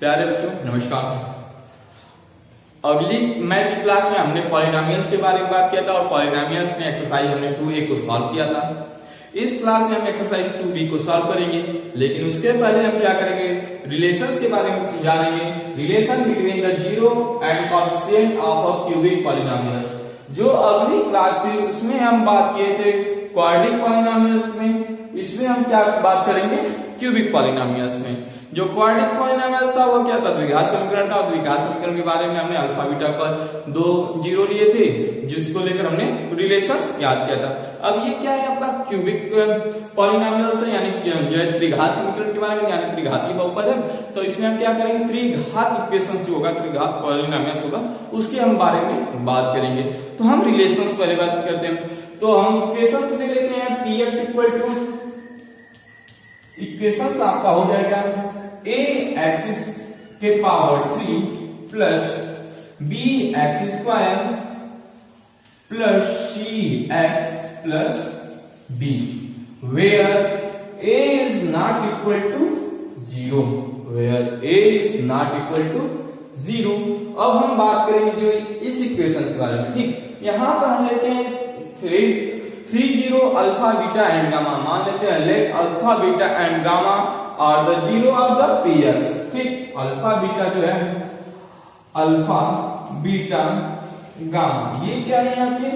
प्यारे बच्चों नमस्कार। अगली मैथ की क्लास में हमने पॉलिनोमियल्स के बारे में बात किया था और पॉलिनोमियल्स में एक्सरसाइज हमने 2a को सॉल्व किया था। इस क्लास में हम एक्सरसाइज 2b को सॉल्व करेंगे, लेकिन उसके पहले हम क्या करेंगे, रिलेशंस के बारे में जानेंगे। Relation between the zero and coefficient of a cubic polynomials. जो अगली क्लास थी उसमें हम बात किए थे क्वाड्रेटिक पॉलिनोमियल्स में, इसमें हम क्या बात करेंगे, क्यूबिक पॉलिनोमियल्स में। जो क्वाड्रेटिक पॉलिनोमियल्स था वो क्या था, द्विघात समीकरण था। द्विघात समीकरण के बारे में हमने अल्फा बीटा पर 2 जीरो लिए थे, जिसको लेकर हमने रिलेशंस याद किया था। अब ये क्या है आपका क्यूबिक पॉलिनोमियल्स है, यानी जो त्रिघात समीकरण के बारे में, यानी त्रिघातीय बहुपद है। तो इसमें हम क्या करेंगे, त्रिघात इक्वेशन जो होगा, त्रिघात पॉलिनोमियल्स होगा, उसके हम बारे में बात करेंगे। तो हम रिलेशंस पहले बात करते हैं। तो हम इक्वेशंस ले लेते हैं। px इक्वल टू, इक्वेशंस आपका हो जाएगा a एक्सिस के power 3 plus b x square plus c x plus b, where a is not equal to 0, where a is not equal to 0। अब हम बात करेंगे जो इस इक्वेशन के बारे में। ठीक, यहां पर हम लेते हैं 3 अल्फा बीटा एंड गामा। मान लेते हैं let alpha beta and gamma are the zero of the p x. ठीक, अल्फा बीटा जो है, अल्फा बीटा गामा, ये क्या है यहाँ पे,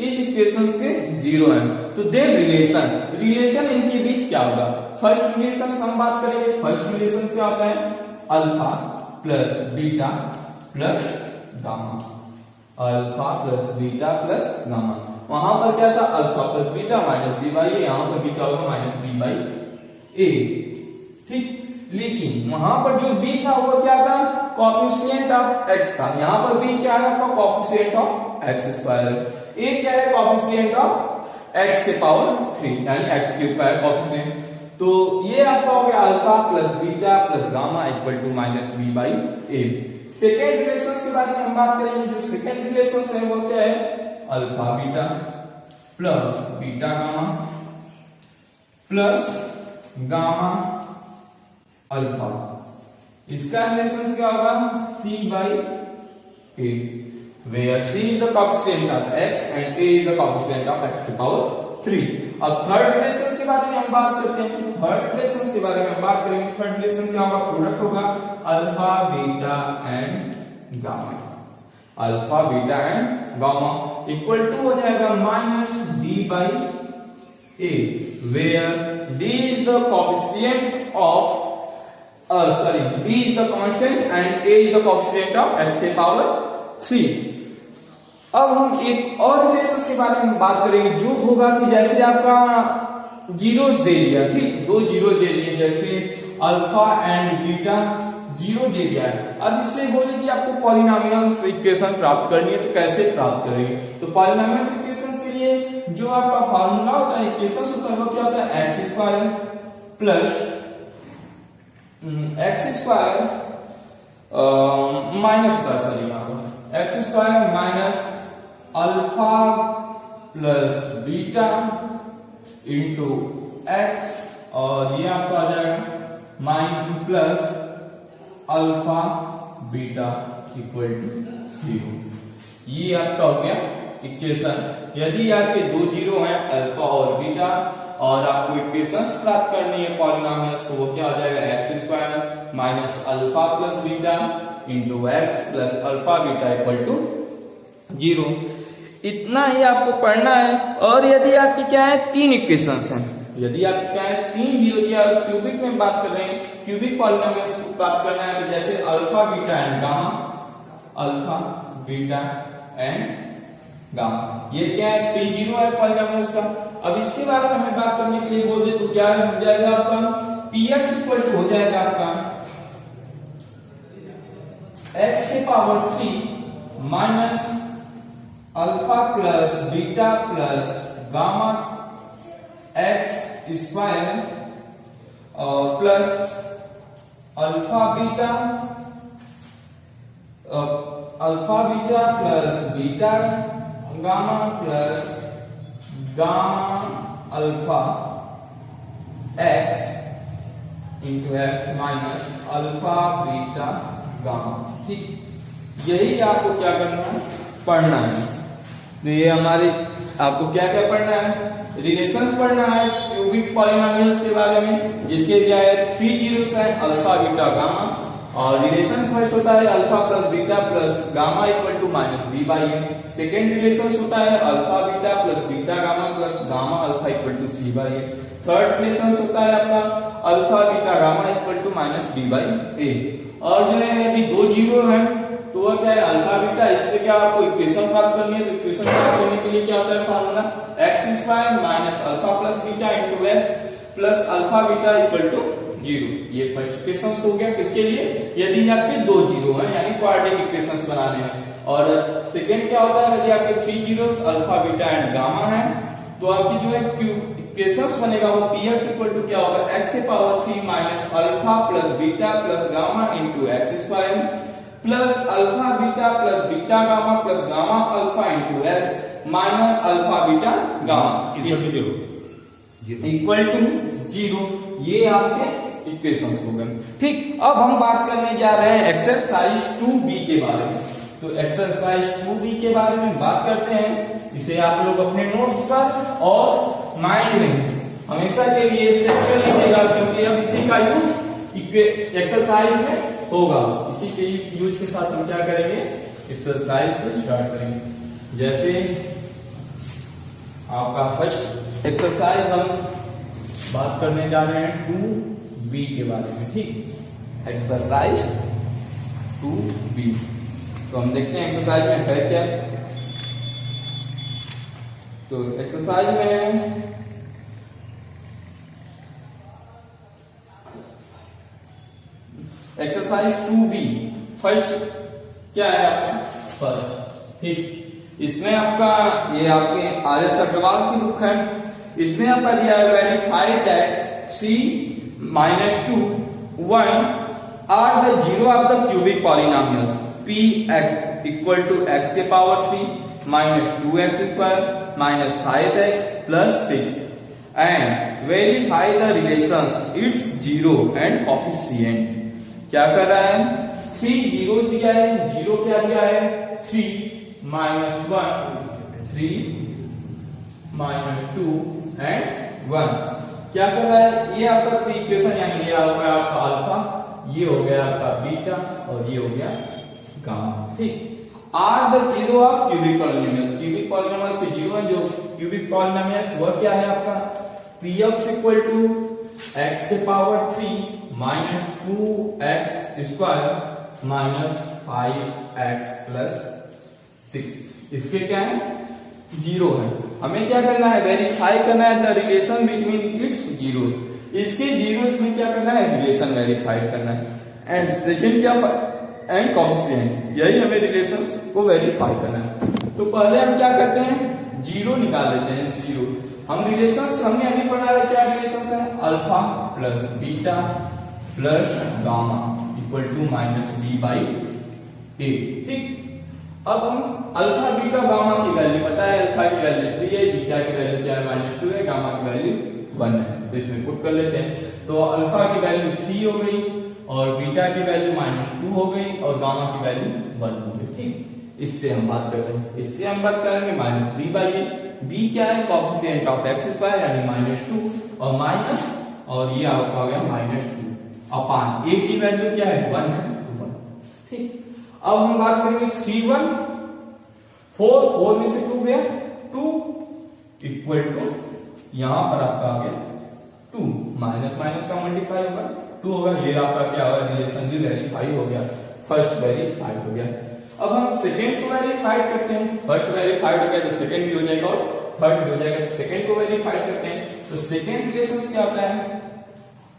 इस इक्वेशंस के जीरो है। तो देन रिलेशन इनके बीच क्या होगा। फर्स्ट रिलेशन हम बात करेंगे। फर्स्ट रिलेशन क्या होता है, alpha plus beta plus gamma, alpha plus beta plus gamma. वहां पर क्या था, alpha plus beta minus B by A, यहां पर बी क्या होगा, माइनस बी बाई ए। ठीक, लेकिन वहां पर जो बी था वो क्या था, कोएफिशिएंट ऑफ एक्स था। यहां पर बी क्या है आपका, कोएफिशिएंट ऑफ एक्स स्क्वायर। ए क्या है, कोएफिशिएंट ऑफ एक्स के पावर 3, यानी एक्स क्यूब का है कोएफिशिएंट। तो ये आपका हो गया alpha plus beta plus gamma equal to minus B by A. Second relations के बारे में हम बात करेंगे। जो सेकेंड रिलेशंस है वो क्या है, alpha beta plus beta gamma plus gamma alpha. इसका रिलेशन क्या होगा, c by a, where c is the coefficient of x and a is the coefficient of x to power 3। अब थर्ड रिलेशन के बारे में हम बात करते हैं। थर्ड रिलेशन के बारे में हम बात करेंगे। थर्ड रिलेशन क्या होगा, प्रोडक्ट होगा alpha beta and gamma, alpha beta and gamma equal to हो जाएगा minus d by a, where d is the coefficient of d is the constant and a is the coefficient of x के power 3। अब हम एक और relations के बारे में बात करेंगे, जो होगा कि जैसे आपका जीरोस दे दिया। ठीक, 2 जीरो दे दिए, जैसे अल्फा एंड बीटा 0 दे दिया है। अब इससे बोले कि आपको पॉलिनोमियल्स इक्वेशन प्राप्त करनी है, तो कैसे प्राप्त करेंगे। तो पॉलिनोमियल्स इक्वेशंस के लिए जो आपका फार्मूला होता है, इक्वेशंस होता है, वो क्या होता है, x square plus x square minus होता है, सॉरी यहाँ पर x square minus alpha plus beta into x, और ये आपका आ जाएगा minus plus alpha beta equal to 0। ये आपका हो गया इक्वेशन। यदि आपके 2 जीरो हैं, अल्फा और बीटा, और आपको इक्वेशंस प्राप्त करनी है पॉलिनोमियल्स, तो वो क्या हो जाएगा, x square minus alpha plus beta into x plus alpha beta equal to 0। इतना ही आपको पढ़ना है। और यदि आपकी क्या है, 3 इक्वेशंस हैं, यदि आप क्या है 3 जीरो दिया, क्यूबिक में बात कर रहे हैं, क्यूबिक पॉलिनोमियल्स को प्राप्त करना है, तो जैसे alpha beta and gamma, alpha beta and gamma, ये क्या है 3 जीरो है पॉलिनोमियल्स का। अब इसके बारे में हमें बात करने के लिए बोल दे, तो क्या हो जाएगा आपका, px इक्वल टू हो जाएगा आपका x के power 3 minus alpha plus beta plus gamma x square plus alpha beta plus beta gamma plus gamma alpha x into x minus alpha beta gamma. ठीक, यही आपको क्या करना है, पढ़ना है। तो ये हमारे आपको क्या क्या पढ़ना है, रिलेशंस पढ़ना है क्यूबिक पॉलिनोमियल्स के बारे में, जिसके क्या है 3 जीरोस है, अल्फा बीटा गामा। और रिलेशन फर्स्ट होता है alpha plus beta plus gamma equal to minus B by A. Second relation होता है alpha beta plus beta gamma plus gamma alpha equal to C by A. Third relation होता है आपका alpha beta gamma equal to minus B by A. और जो है यदि 2 zero है तो वह क्या है अल्फा बीटा, इससे क्या आपको इक्वेशन प्राप्त करनी है। तो इक्वेशन प्राप्त करने के लिए क्या होता है formula, x square minus alpha plus beta into x plus alpha beta equal to 0। ये फर्स्ट इक्वेशन हो गया, किसके लिए, यदि आपके 2 जीरो हैं यानी क्वाड्रेटिक इक्वेशंस बनाने हैं। और सेकंड क्या होता है, यदि आपके 3 zeros alpha beta and gamma है तो आपकी जो है इक्वेशंस बनेगा वो px इक्वल टू क्या होगा, x के power 3 minus alpha plus beta plus gamma into x square plus alpha beta plus beta gamma plus gamma alpha into x minus alpha beta gamma equal to 0। ये आपके equations हो गए। ठीक, अब हम बात करने जा रहे हैं एक्सरसाइज 2b के बारे में। तो एक्सरसाइज 2b के बारे में बात करते हैं। इसे आप लोग अपने नोट्स पर और माइंड में हमेशा के लिए सेट कर लीजिएगा, क्योंकि अब इसी का यूज एक्सरसाइज में होगा। इसी के यूज के साथ हम क्या करेंगे, एक्सरसाइज को स्टार्ट करेंगे। जैसे आपका फर्स्ट एक्सरसाइज हम बात करने जा रहे हैं 2b के बारे में। ठीक, एक्सरसाइज 2b। तो हम देखते हैं एक्सरसाइज में है क्या। तो एक्सरसाइज में एक्सरसाइज 2b फर्स्ट क्या है आपका, फर्स्ट। ठीक, इसमें आपका ये आपके आर.एस. अग्रवाल की बुक है। इसमें आपका दिया है verify that 3 minus 2 1 are the zero of the cubic polynomials px equal to x के power 3 minus 2x square minus 5x plus 6 and verify the relations its zero and coefficient। क्या कर रहा है, 3 जीरो दिया है, जीरो क्या दिया है 3 minus 1 3 minus 2 and 1। क्या कर रहा है, ये आपका 3 इक्वेशन यानी ये हो गया आपका अल्फा, ये हो गया आपका बीटा और ये हो गया गामा। ठीक, are the zero of cubic polynomials. Cubic polynomials के जीरो है, जो क्यूबिक पॉलिनोमियल्स वह क्या है आपका px इक्वल टू x के power 3 minus 2x square minus 5x plus 6। इसके क्या है, जीरो है। हमें क्या करना है, वेरीफाई करना है the relation between its zero. इसके जीरोस में क्या करना है, रिलेशन वेरीफाई करना है। एंड सेकंड क्या, एंड कोएफिशिएंट, यही हमें रिलेशंस को वेरीफाई करना है। तो पहले हम क्या करते हैं, जीरो निकाल लेते हैं। जीरो हम रिलेशंस हमने अभी पढ़ा है, क्या रिलेशंस है, alpha plus beta plus gamma equal to minus B by A. ठीक, अब हम अल्फा बीटा गामा की वैल्यू पता है, अल्फा की वैल्यू 3 है, बीटा की वैल्यू क्या है -2 है, गामा की वैल्यू 1 है। तो इसमें पुट कर लेते हैं। तो अल्फा की वैल्यू 3 हो गई और बीटा की वैल्यू -2 हो गई और गामा की वैल्यू 1 हो गई। ठीक, इससे हम बात करते हैं, इससे हम बात करेंगे minus B by a. B क्या है, कोएफिशिएंट ऑफ एक्स स्क्वायर यानी -2 और माइनस और ये आपका आ गया -2 अपान ए की वैल्यू क्या है 1 है 1। ठीक, अब हम बात करेंगे 3 1 4 में से 2 गया 2 इक्वल टू यहां पर आपका आ गया 2 माइनस माइनस का मल्टीप्लाई होगा 2 होगा। ये आपका क्या होगा, रिलेशन भी वेरीफाई हो गया, फर्स्ट वेरीफाई हो गया। अब हम सेकेंड को वेरीफाई करते हैं। फर्स्ट वेरीफाइड हो गया तो सेकेंड भी हो जाएगा और थर्ड भी हो जाएगा। सेकेंड को वेरीफाई करते हैं तो सेकेंड रिलेशन क्या होता है,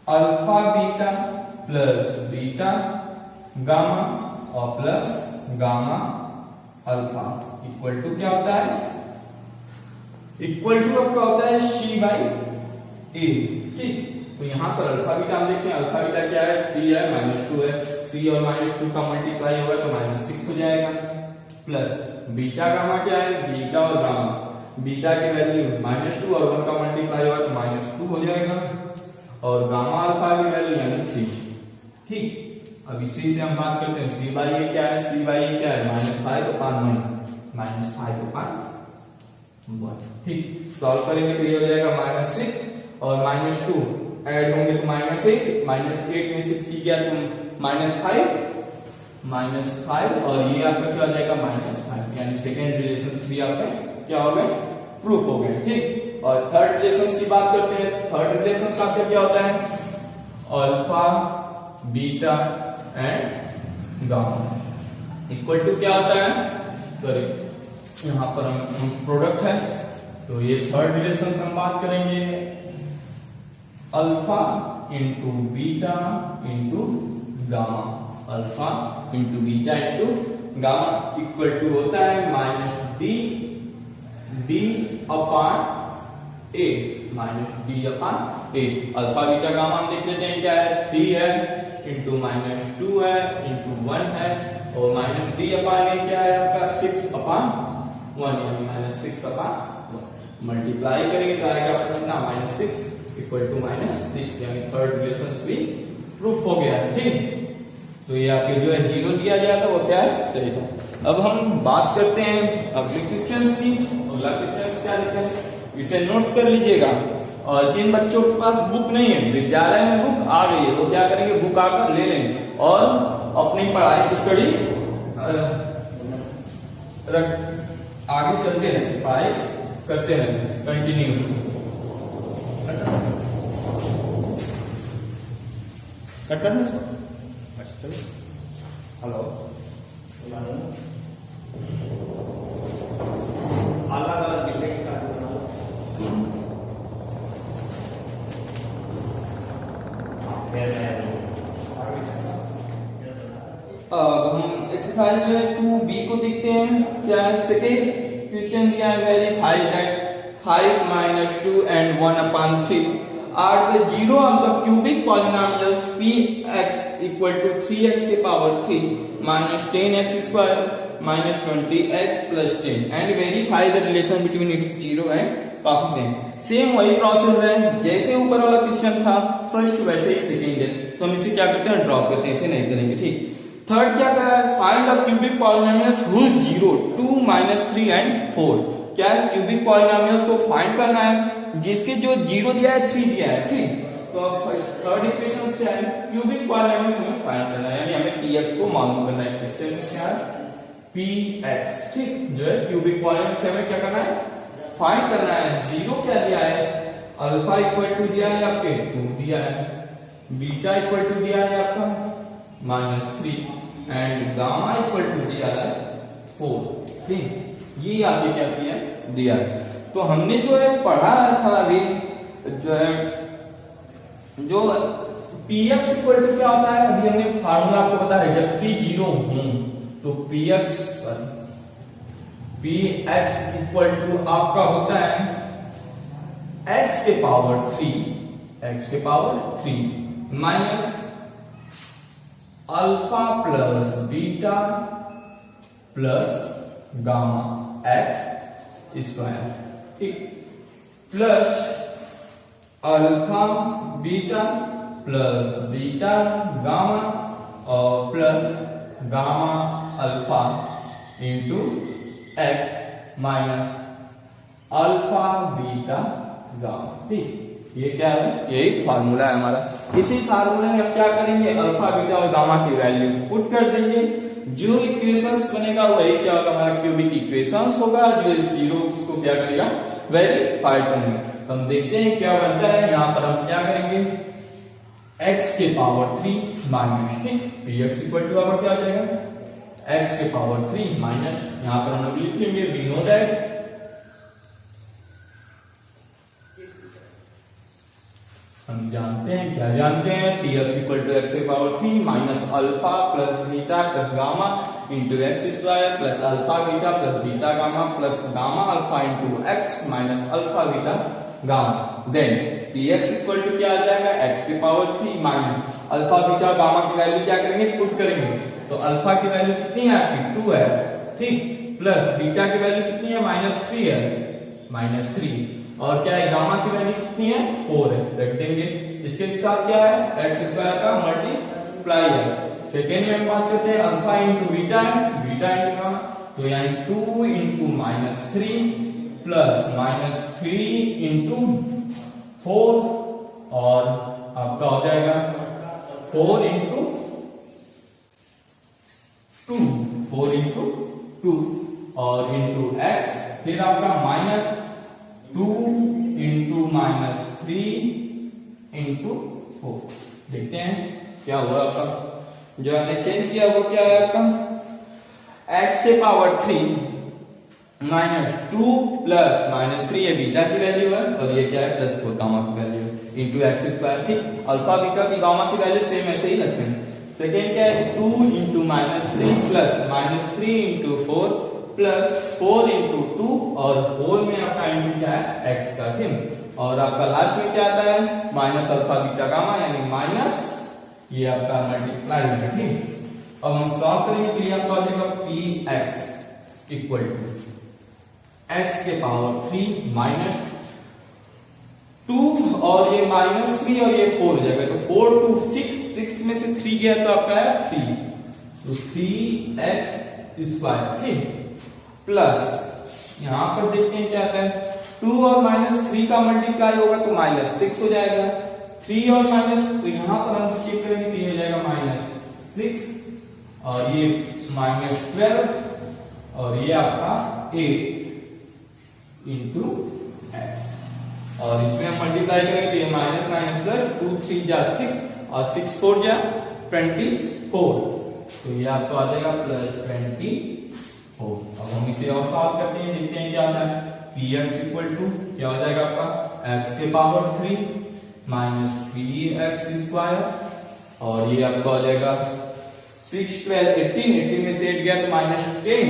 alpha beta plus beta gamma और plus gamma alpha equal to क्या होता है, इक्वल टू आपका होता है सी बाई ए। ठीक, तो यहां पर अल्फा बीटा हम देखते हैं, अल्फा बीटा क्या है 3 है -2 है, 3 और -2 का मल्टीप्लाई होगा तो -6 हो जाएगा, प्लस बीटा गामा क्या है, बीटा और गामा, बीटा की वैल्यू -2 और 1 का मल्टीप्लाई होगा तो -2 हो जाएगा और गामा अल्फा की वैल्यू यानी ठीक। अब इसी से हम बात करते हैं सी बाई ए क्या है, सी बाई ए क्या है -5/1, -5/1, ठीक। सॉल्व करेंगे तो ये हो जाएगा -6 और -2 ऐड होंगे तो -8, -8 में से 3 गया तो -5 और ये आपका क्या हो जाएगा -5, यानी सेकेंड रिलेशन भी आपका क्या हो गया, प्रूफ हो गया, ठीक। और थर्ड रिलेशन की बात करते हैं। थर्ड रिलेशन का क्या होता है, alpha beta and gamma equal to क्या होता है, सॉरी यहां पर हम प्रोडक्ट है तो ये थर्ड रिलेशन से हम बात करेंगे, alpha into beta into gamma, alpha into beta into gamma equal to होता है -d/a, -d/a। Alpha beta gamma हम देख लेते हैं क्या है, 3 है इंटू -2 है इंटू 1 है और -d/a क्या है आपका 6/1, यानी -6/1 मल्टीप्लाई करेंगे तो आएगा आपका कितना -6 इक्वल टू -6, यानी थर्ड रिलेशन भी प्रूफ हो गया, ठीक। तो ये आपके जो है 0 दिया गया था वो क्या है, सही था। अब हम बात करते हैं अगले क्वेश्चन की। अगला क्वेश्चन क्या लिखा है, इसे नोट्स कर लीजिएगा। और जिन बच्चों के पास बुक नहीं है, विद्यालय में बुक आ गई है, वो क्या करेंगे, बुक आकर ले लेंगे और अपनी पढ़ाई की स्टडी आगे चलते रहें, पढ़ाई करते रहें कंटिन्यू। कट करना इसको, अच्छा चलो। हेलो, अलग अलग विषय की कार्य बनाओ। अब हम एक्सरसाइज जो है 2b को देखते हैं। क्या है, सेकेंड क्वेश्चन दिया है, verify that 5 - 2 and 1/3 are the zero of the cubic polynomials px equal to 3x के power 3 -10x square -20x plus 10 and verify the relation between its zero and coefficient। Same वही process है जैसे ऊपर वाला question था, first वैसे ही second है, तो हम इसे क्या करते हैं, ड्रॉप करते हैं, इसे नहीं करेंगे, ठीक। थर्ड क्या कर रहा है, find the cubic polynomials whose zero 2 -3 and 4। क्या है, क्यूबिक पॉलिनोमियल्स को फाइंड करना है जिसके जो जीरो दिया है 3 दिया है, ठीक। तो अब थर्ड इक्वेशन क्या है, क्यूबिक पॉलिनोमियल्स हमें फाइंड करना है, यानी हमें px को मालूम करना है। क्वेश्चन में क्या है, px, ठीक, जो है क्यूबिक पॉलिनोमियल्स हमें क्या करना है, फाइंड करना है। जीरो क्या दिया है, अल्फा इक्वल टू दिया है आपके 2 दिया है, बीटा इक्वल टू दिया है आपका -3 एंड गामा इक्वल टू दिया है 4, ठीक। ये आपके क्या किया दिया है। तो हमने जो है पढ़ा था अभी, जो है जो px इक्वल टू क्या होता है, अभी हमने फार्मूला आपको बता रहे, जब 3 0 हो तो px इक्वल टू आपका होता है x के power 3 minus alpha plus beta plus gamma x square, ठीक, प्लस अल्फा बीटा गामा और plus gamma alpha into x minus alpha beta gamma, ठीक। ये क्या है, यही फार्मूला है हमारा। इसी फार्मूले में हम क्या करेंगे, अल्फा बीटा और गामा की वैल्यू पुट कर देंगे, जो इक्वेशंस बनेगा वही क्या होगा, हमारा क्यूबिक इक्वेशंस होगा, जो इस जीरो को क्या करेगा, वेरीफाई करेंगे। तो हम देखते हैं क्या बनता है। यहाँ पर हम क्या करेंगे, x के पावर 3 माइनस, ठीक, px इक्वल टू आपका क्या हो जाएगा, x के पावर 3 माइनस, यहाँ पर हम लोग लिख लेंगे वी नो दैट हम जानते हैं, क्या जानते हैं, px इक्वल टू x के power 3 minus alpha plus beta plus gamma into x square plus alpha beta plus beta gamma plus gamma alpha into x minus alpha beta gamma. Then px equal to क्या आ जाएगा, x के power 3 minus alpha beta gamma की value क्या करेंगे, put करेंगे। तो alpha की वैल्यू कितनी है आपकी 2 है, ठीक, प्लस बीटा की वैल्यू कितनी है -3 है, -3, और क्या है, गामा की वैल्यू कितनी है 4 है, रख देंगे। इसके साथ क्या है, एक्स स्क्वायर का मल्टीप्लाई है। सेकेंड में हम बात करते हैं alpha into beta into gamma, तो यहाँ 2 इंटू -3 प्लस -3 इंटू 4 और आपका हो जाएगा 4 इंटू 2 और इंटू x, फिर आपका -2 इंटू -3 इंटू 4। देखते हैं क्या हुआ आपका, जो हमने चेंज किया वो क्या है आपका x के पावर 3 -2 प्लस -3 ये बीटा की वैल्यू है और ये क्या है +4 गामा की वैल्यू है इंटू एक्स स्क्वायर। ठीक, अल्फा बीटा की गामा की वैल्यू सेम ऐसे ही रखते हैं। सेकेंड क्या है 2 into -3 plus -3 into 4 plus 4 into 2 और 4 में आपका इंटू क्या है x का। ठीक, और आपका लास्ट में क्या आता है माइनस अल्फा बीटा गामा यानी माइनस ये आपका मल्टीप्लाई है। ठीक, अब हम सॉल्व करेंगे तो ये आपका हो जाएगा px इक्वल टू x के पावर 3 माइनस 2 और ये -3 और ये 4 हो जाएगा, तो 4 2 6 में से 3 गया तो आपका है 3, तो 3x स्क्वायर। ठीक, प्लस यहां पर देखते हैं क्या आता है 2 और -3 का मल्टीप्लाई होगा तो -6 हो जाएगा, 3 और माइनस, तो यहां पर हम चेक करेंगे तो ये हो जाएगा -6 और ये -12 और ये आपका 8 इंटू x और इसमें हम मल्टीप्लाई करेंगे तो ये माइनस प्लस 2 3 जा 6 और 6 4 जा 24, तो ये आपको आ जाएगा +24। अब हम इसे और सॉल्व करते हैं, देखते हैं क्या आता है px इक्वल टू क्या हो जाएगा आपका x के पावर 3 माइनस 3x स्क्वायर और ये आपका हो जाएगा 6 12 18 में से 8 गया तो -10,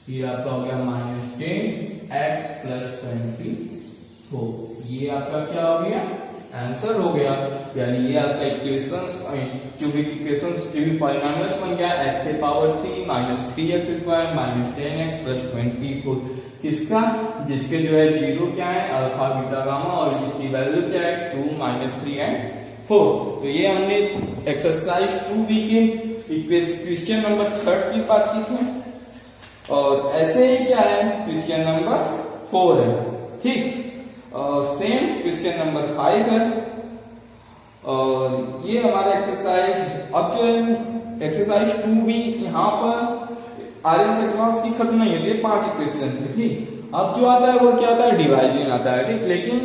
ये आपका हो गया -10x प्लस 24, ये आपका क्या हो गया आंसर हो गया। यानी ये आपका equations cubic equations cubic polynomials बन गया x के power 3 minus 3x square minus 10x plus 24, किसका जिसके जो है जीरो क्या है अल्फा बीटा गामा और जिसकी वैल्यू क्या है 2 -3 एंड 4। तो ये हमने एक्सरसाइज 2b के क्वेश्चन नंबर 3 की बात की थी और ऐसे ही क्या है क्वेश्चन नंबर 4 है। ठीक, सेम क्वेश्चन नंबर 5 है और ये हमारा एक्सरसाइज अब जो है एक्सरसाइज 2b यहाँ पर आर से क्रॉस की खत्म नहीं है, ये 5 इक्वेशन थे। ठीक, अब जो आता है वो क्या आता है डिवाइजन आता है। ठीक, लेकिन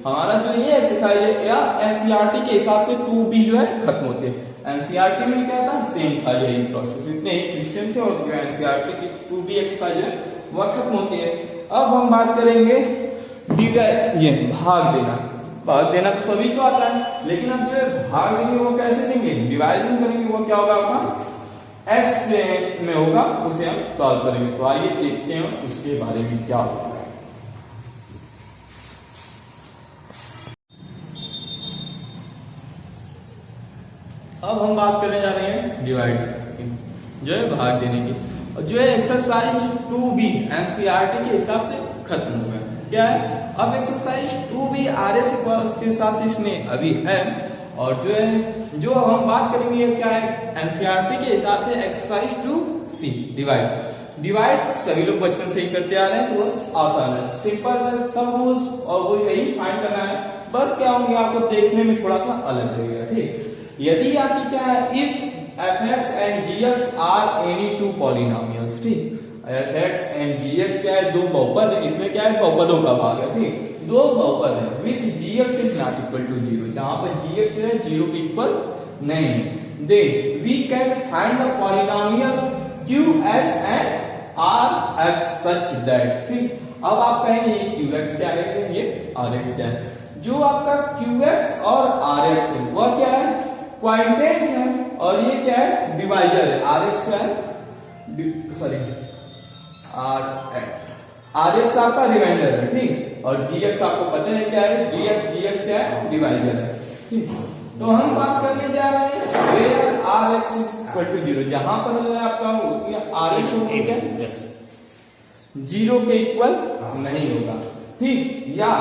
हमारा जो ये एक्सरसाइज है या एनसीईआरटी के हिसाब से 2b जो है खत्म होते हैं। एनसीईआरटी में क्या था सेम था यही प्रोसेस, इतने ही क्वेश्चन थे और जो एनसीईआरटी की 2b एक्सरसाइज है वह खत्म होती है। अब हम बात करेंगे ये भाग देना तो सभी को आता है, लेकिन अब जो है भाग देंगे वो कैसे देंगे डिवाइजन करेंगे, वो क्या होगा आपका x में होगा, उसे हम सॉल्व करेंगे। तो आइए देखते हैं उसके बारे में क्या होगा। अब हम बात करने जा रहे हैं डिवाइड जो है भाग देने की, और जो है एक्सरसाइज 2b एनसीईआरटी के हिसाब से खत्म हो गया। क्या है अब एक्सरसाइज 2b आरएस के हिसाब से इसमें अभी है, और जो है जो हम बात करेंगे क्या है एनसीईआरटी के हिसाब से एक्सरसाइज 2c डिवाइड सभी लोग बचपन से ही करते आ रहे हैं, तो बस आसान है, सिंपल है सब रूल्स और वो यही फाइंड करना है। बस क्या होंगे आपको देखने में थोड़ा सा अलग लगेगा। ठीक, यदि आपकी क्या है if fx and gx are any two polynomials. ठीक, fx and gx क्या है दो बहुपद है, इसमें क्या है बहुपदों का भाग है। ठीक, दो बहुपद है with gx is not equal to 0, जहां पर gx जो है 0 के इक्वल नहीं है, then we can find the polynomials qx and rx such that. ठीक, अब आप कहेंगे qx क्या है ये rx क्या है, जो आपका qx और rx है वह क्या है क्वांटेंट है और ये क्या है डिवाइजर है। rx क्या है सॉरी rx आपका रिमाइंडर है। ठीक, और gx आपको पता है क्या है gx क्या है डिवाइजर है। ठीक, तो हम बात करने जा रहे हैं where rx is equal to 0, जहां पर जो है आपका rx होगा 0 के इक्वल नहीं होगा। ठीक, या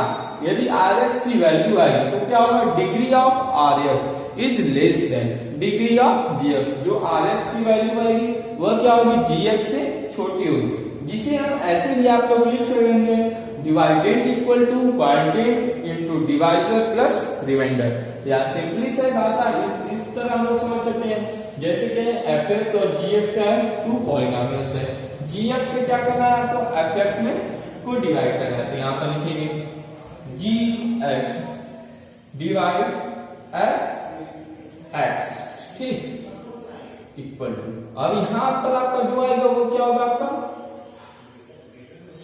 यदि rx की वैल्यू आएगी तो क्या होगा degree of rx is less than degree of gx, जो rx की वैल्यू आएगी वह क्या होगी, gx से छोटी होगी, जिसे हम ऐसे भी आप लोग लिख सकेंगे divided equal to quotient into divisor plus remainder. या सिंपली से भाषा इस तरह हम लोग समझ सकते हैं, जैसे कि fx और gx क्या है, टू पॉलिनोमियल्स है, gx से क्या करना है आपको, fx में को डिवाइड करना है, तो यहाँ पर लिखेंगे gx डिवाइड fx, ठीक, इक्वल टू, अब यहाँ पर आपका जो आएगा वो क्या होगा आपका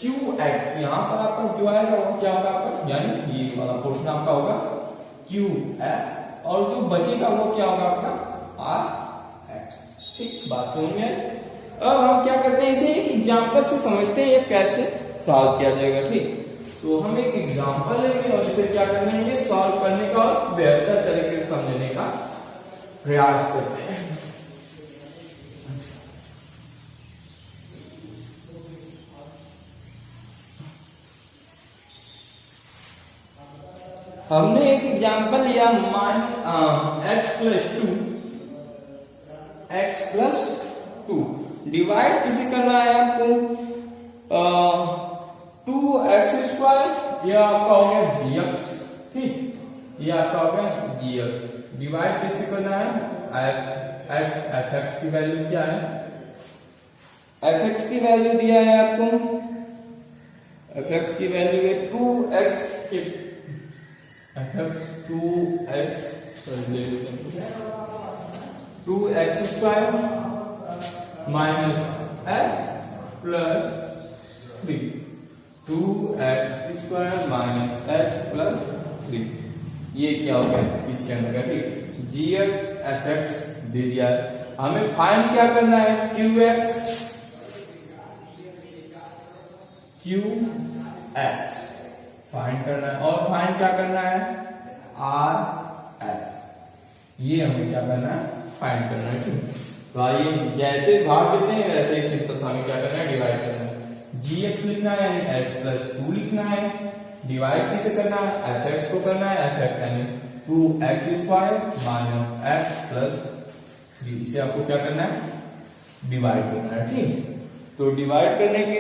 qx, यहाँ पर आपका जो आएगा वो क्या होगा आपका, यानी ये वाला पोर्शन आपका होगा qx, और जो बचेगा वो क्या होगा आपका rx, ठीक, बात समझ में आई। अब हम क्या करते हैं, इसे एक एग्जांपल से समझते हैं ये कैसे सॉल्व किया जाएगा, ठीक। तो हम एक एग्जांपल लेंगे और इसे क्या करना है, सॉल्व करने का और बेहतर तरीके से समझने का प्रयास करते हैं। हमने एक एग्जांपल लिया x प्लस टू, डिवाइड किसे करना है आपको, 2x², ये आपका हो गया gx, ठीक, ये आपका हो गया gx, डिवाइड किसे करना है fx की वैल्यू क्या है, fx की वैल्यू दिया है आपको, fx की वैल्यू है 2x, fx 2x² minus x plus 3, 2x² minus x plus 3, ये क्या हो गया इसके अंदर का, ठीक, gx fx दे दिया है, हमें फाइंड क्या करना है, qx फाइंड करना है, और फाइंड क्या करना है rx, ये हमें क्या करना है, फाइंड करना है, ठीक। तो आइए जैसे भाग देते हैं वैसे ही सिंपल सा हमें क्या करना है, डिवाइड करना है, gx लिखना है यानी x प्लस 2 लिखना है, डिवाइड किसे करना है, fx को करना है, fx यानी 2x² माइनस x प्लस 3, इसे आपको क्या करना है, डिवाइड करना है, ठीक। तो डिवाइड करने के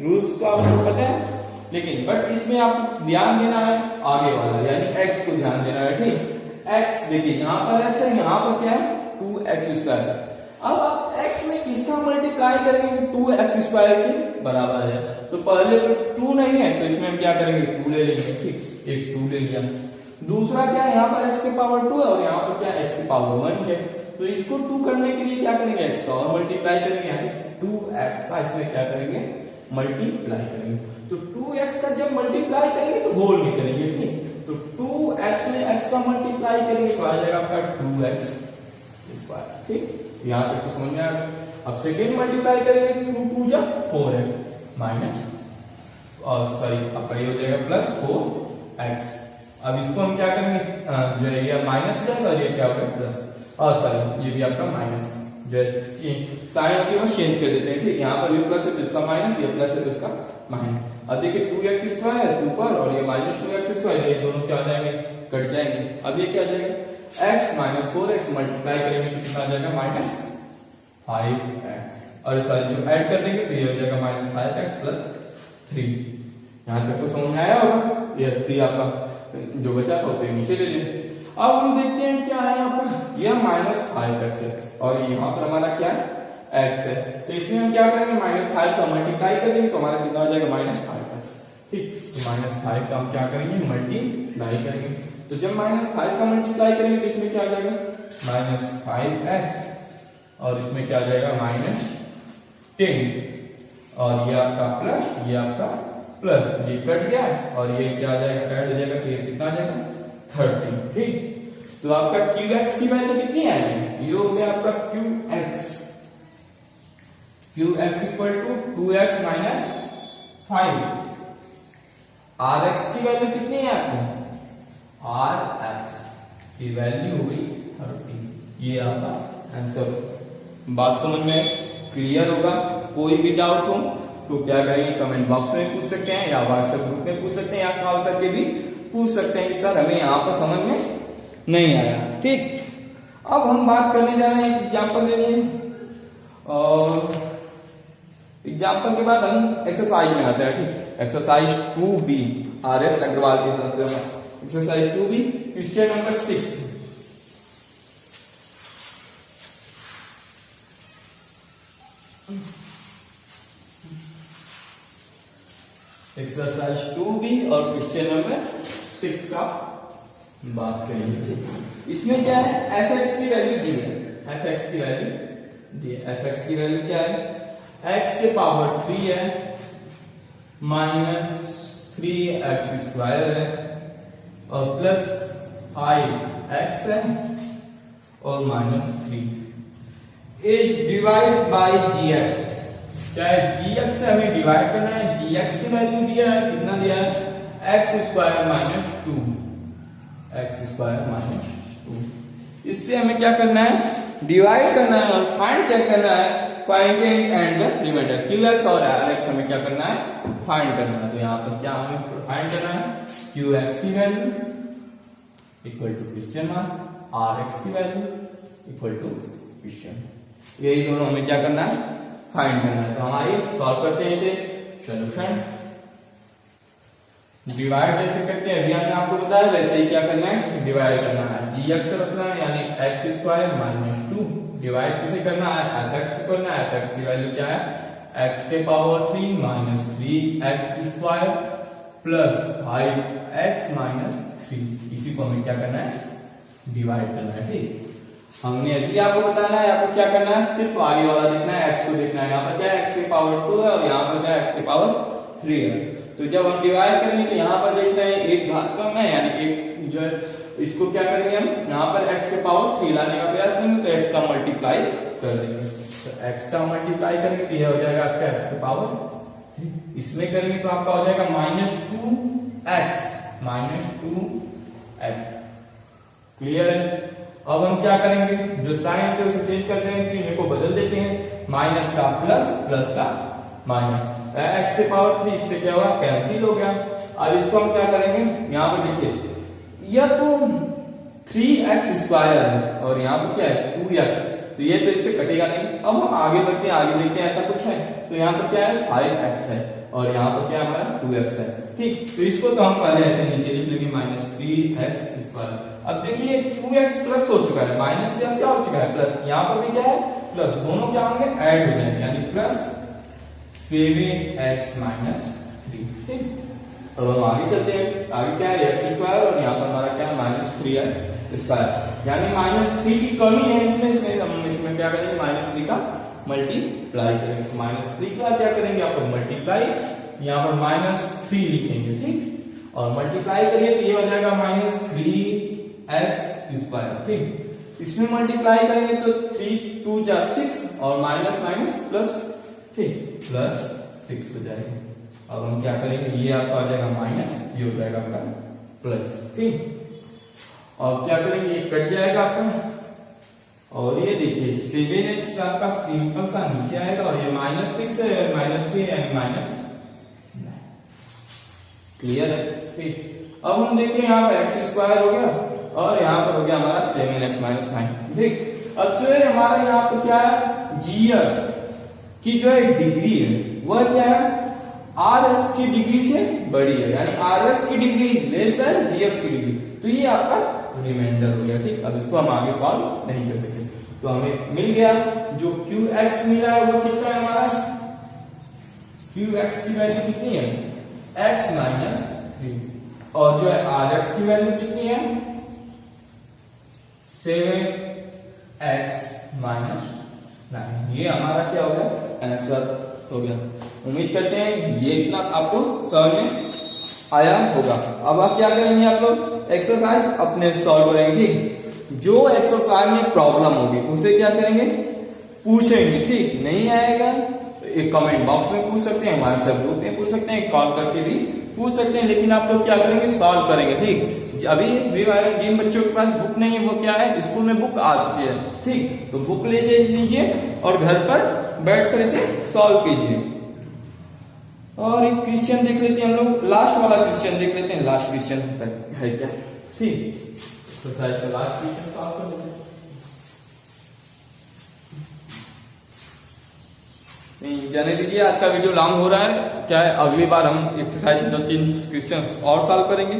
रूल्स को आपको पता है, लेकिन बट इसमें आपको ध्यान देना है आगे वाला, यानी x को ध्यान देना है, ठीक। x देखिए यहाँ पर x है, यहाँ पर क्या है 2x², अब आप x में किसका मल्टीप्लाई करेंगे, 2x² के बराबर है, तो पहले तो 2 नहीं है तो इसमें हम क्या करेंगे, 2 ले लेंगे, ठीक, एक 2 ले लिया। दूसरा क्या है, यहाँ पर x के पावर 2 है और यहाँ पर क्या है, x के पावर 1 है, तो इसको 2 करने के लिए क्या करेंगे, x का और मल्टीप्लाई करेंगे, यानी 2x का इसमें क्या करेंगे, मल्टीप्लाई करेंगे, तो 2x का जब मल्टीप्लाई करेंगे तो होल में करेंगे, ठीक, तो 2x में x का मल्टीप्लाई करेंगे तो आ जाएगा आपका 2x², ठीक, यहाँ तक तो समझ में आ गया। अब सेकेंड मल्टीप्लाई करेंगे, 2 2 जा 4x माइनस, और सॉरी आपका ये हो जाएगा प्लस 4x। अब इसको हम क्या करेंगे, जो है ये माइनस हो जाएगा और ये क्या होगा प्लस, और सॉरी ये भी आपका माइनस, जो साइन होती है वो चेंज कर देते हैं, ठीक, यहाँ पर ये प्लस है तो इसका माइनस, ये प्लस है तो इसका माइनस। अब देखिए 2x² ऊपर और ये माइनस 2x², ये दोनों क्या हो जाएंगे, कट जाएंगे। अब ये क्या हो जाएगा, x माइनस 4x मल्टीप्लाई करेंगे तो कितना आ जाएगा, माइनस 5x, और इस वाले जो ऐड कर देंगे तो ये हो जाएगा माइनस 5x प्लस 3। यहाँ तक तो समझ में आया होगा, ये 3 आपका जो बचा था उसे नीचे ले लें। अब हम देखते हैं क्या है यहाँ पर, यह माइनस 5x है और यहाँ पर हमारा क्या है, x है, तो इसमें हम क्या करेंगे, माइनस 5 का मल्टीप्लाई कर देंगे तो हमारा कितना हो जाएगा, माइनस 5x, ठीक, तो माइनस 5 का हम क्या करेंगे, मल्टीप्लाई करेंगे, तो जब माइनस 5 का मल्टीप्लाई करेंगे तो इसमें क्या आ जाएगा, माइनस 5x, और इसमें क्या आ जाएगा, माइनस 10, और ये आपका प्लस, ये आपका प्लस, ये कट गया और ये क्या आ जाएगा, ऐड हो जाएगा, तो ये कितना आ जाएगा 30, ठीक। तो आपका qx की वैल्यू कितनी आएगी, ये हो गया आपका qx इक्वल टू 2x माइनस 5। rx की वैल्यू कितनी है आपको, rx की वैल्यू हुई 30, ये आपका आंसर। बात समझ में क्लियर होगा, कोई भी डाउट हो तो क्या करेंगे, कमेंट बॉक्स में पूछ सकते हैं या व्हाट्सएप ग्रुप में पूछ सकते हैं या कॉल करके भी पूछ सकते हैं कि सर हमें यहाँ पर समझ में नहीं आया, ठीक। अब हम बात करने जा रहे हैं एग्जाम्पल ले लिए, और एग्जाम्पल के बाद हम एक्सरसाइज में आते हैं। ठीक, एक्सरसाइज 2B RS अग्रवाल के हिसाब से exercise 2B question number 6। Exercise 2B और क्वेश्चन नंबर 6 का बात करेंगे। इसमें क्या है, fx की वैल्यू दी है, fx की वैल्यू दी है। fx की वैल्यू क्या है, x के पावर 3 है, माइनस 3x स्क्वायर है, और प्लस 5x है, और minus 3 is divide by gx। क्या है, gx से हमें डिवाइड करना है। gx की वैल्यू दिया है, कितना दिया है, x square minus 2, x square minus 2। इससे हमें क्या करना है, डिवाइड करना है, और फाइंड क्या करना है, quantity and the remainder qx और rx हमें क्या करना है, फाइंड करना है। तो यहाँ पर क्या हमें फाइंड करना है, qx की value equal to question mark, rx की वैल्यू इक्वल टू क्वेश्चन, यही दोनों हमें क्या करना है, फाइंड करना है। तो हमारी सॉल्व करते हैं इसे, सॉल्यूशन डिवाइड जैसे करते हैं, अभी हमने आपको बताया वैसे ही क्या करना है, डिवाइड करना है। gx रखना है, यानी x स्क्वायर माइनस 2, डिवाइड किसे करना है, fx को करना है। fx की वैल्यू क्या है, x के power 3 minus 3x square plus 5x minus 3, इसी को हमें क्या करना है, डिवाइड करना है। ठीक, हमने अभी आपको बताना है, आपको क्या करना है, सिर्फ आगे वाला देखना है, x को देखना है। यहाँ पर क्या है, x के पावर 2 है, और यहाँ पर क्या है, x के पावर 3 है। तो जब हम डिवाइड करेंगे तो यहाँ पर देख रहे हैं एक घात कम है, यानी एक जो है, इसको क्या करेंगे हम, यहाँ पर x के पावर 3 लाने का प्रयास करेंगे, तो x का मल्टीप्लाई कर देंगे। तो x का मल्टीप्लाई करेंगे तो यह हो जाएगा आपका x के पावर 3, इसमें करेंगे तो आपका हो जाएगा माइनस 2x। क्लियर है। अब हम क्या करेंगे, जो साइन है उसे चेंज कर देंगे, चिन्ह को बदल देते हैं, माइनस का प्लस, प्लस का माइनस। x के पावर 3 इससे क्या हुआ, कैंसिल हो गया। अब इसको हम क्या करेंगे, यहाँ पर देखिए, यह तो 3x स्क्वायर है, और यहाँ पर क्या है 2x, तो ये तो इससे कटेगा नहीं। अब हम आगे बढ़ते हैं, आगे देखते हैं ऐसा कुछ है, तो यहाँ पर क्या है 5x है, और यहाँ पर क्या हमारा 2x है। ठीक, तो इसको तो हम पहले ऐसे नीचे लिख लेंगे, माइनस 3x स्क्वायर। अब देखिए 2x प्लस हो चुका है, माइनस से अब क्या हो चुका है, प्लस, यहाँ पर भी क्या है प्लस, दोनों क्या होंगे, ऐड हो जाएंगे, यानी प्लस 7x माइनस 3। ठीक, अब हम आगे चलते हैं, आगे क्या है x स्क्वायर, और यहाँ पर हमारा क्या है माइनस 3x स्क्वायर, यानी माइनस 3 की कमी है इसमें हम इसमें क्या करेंगे, माइनस 3 का मल्टीप्लाई करेंगे। माइनस 3 का क्या करेंगे, आपको मल्टीप्लाई, यहाँ पर माइनस 3 लिखेंगे। ठीक, और मल्टीप्लाई करिए तो ये हो जाएगा माइनस 3x स्क्वायर। ठीक, इसमें मल्टीप्लाई करेंगे तो 3 2 जा 6, और माइनस माइनस प्लस, ठीक, प्लस 6 हो जाएगा। अब हम क्या करेंगे, ये आपका आ जाएगा माइनस, ये हो जाएगा आपका प्लस। ठीक, और क्या करेंगे, ये कट जाएगा आपका, और ये देखिए 7x आपका सिंपल सा नीचे आएगा, और ये माइनस 6 है, माइनस 3 यानी माइनस 9। क्लियर है। ठीक, अब हम देखते हैं यहाँ पर x स्क्वायर हो गया, और यहाँ पर हो गया हमारा 7x माइनस 9। ठीक, अब जो है हमारे यहाँ पर क्या है, gx की जो है डिग्री है वह क्या है, rx की डिग्री से बड़ी है, यानी rx की डिग्री लेस है gx की डिग्री, तो ये आपका रिमाइंडर हो गया। ठीक, अब इसको हम आगे सॉल्व नहीं कर सकते, तो हमें मिल गया जो qx मिला है वो कितना है हमारा, qx की वैल्यू कितनी है, x माइनस 3, और जो है rx की वैल्यू कितनी है, 7x माइनस 9। ये हमारा क्या हो गया, आंसर हो गया। उम्मीद करते हैं ये इतना आपको समझ में आया होगा। अब आप क्या करेंगे, आप लोग एक्सरसाइज अपने सॉल्व करेंगे। ठीक, जो एक्सरसाइज में प्रॉब्लम होगी उसे क्या करेंगे, पूछेंगे। ठीक, नहीं आएगा तो एक कमेंट बॉक्स में पूछ सकते हैं, हमारे सब ग्रुप में पूछ सकते हैं, कॉल करके भी पूछ सकते हैं, लेकिन आप लोग क्या करेंगे, सॉल्व करेंगे। ठीक, अभी जिन बच्चों के पास बुक नहीं है वो क्या है, स्कूल में बुक आ चुकी है। ठीक, तो बुक ले लीजिए और घर पर बैठकर इसे सॉल्व कीजिए। और एक क्वेश्चन देख लेते हैं हम लोग, लास्ट वाला क्वेश्चन देख लेते हैं, लास्ट क्वेश्चन है क्या। ठीक, एक्सरसाइज का लास्ट क्वेश्चन सॉल्व कर लेते हैं। जाने दीजिए, आज का वीडियो लॉन्ग हो रहा है। क्या है, अगली बार हम एक्सरसाइज 3 क्वेश्चंस और सॉल्व करेंगे,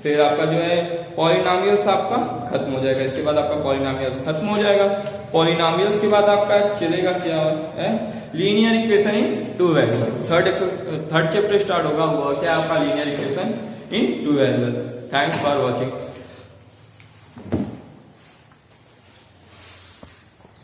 फिर आपका जो है पॉलिनॉमियल्स आपका खत्म हो जाएगा। इसके बाद आपका पॉलिनॉमियल्स खत्म हो जाएगा। पॉलिनॉमियल्स के बाद आपका चलेगा क्या है, linear equation in two variable. Third chapter start होगा, वो क्या आपका linear equation in two variables. Thanks for watching.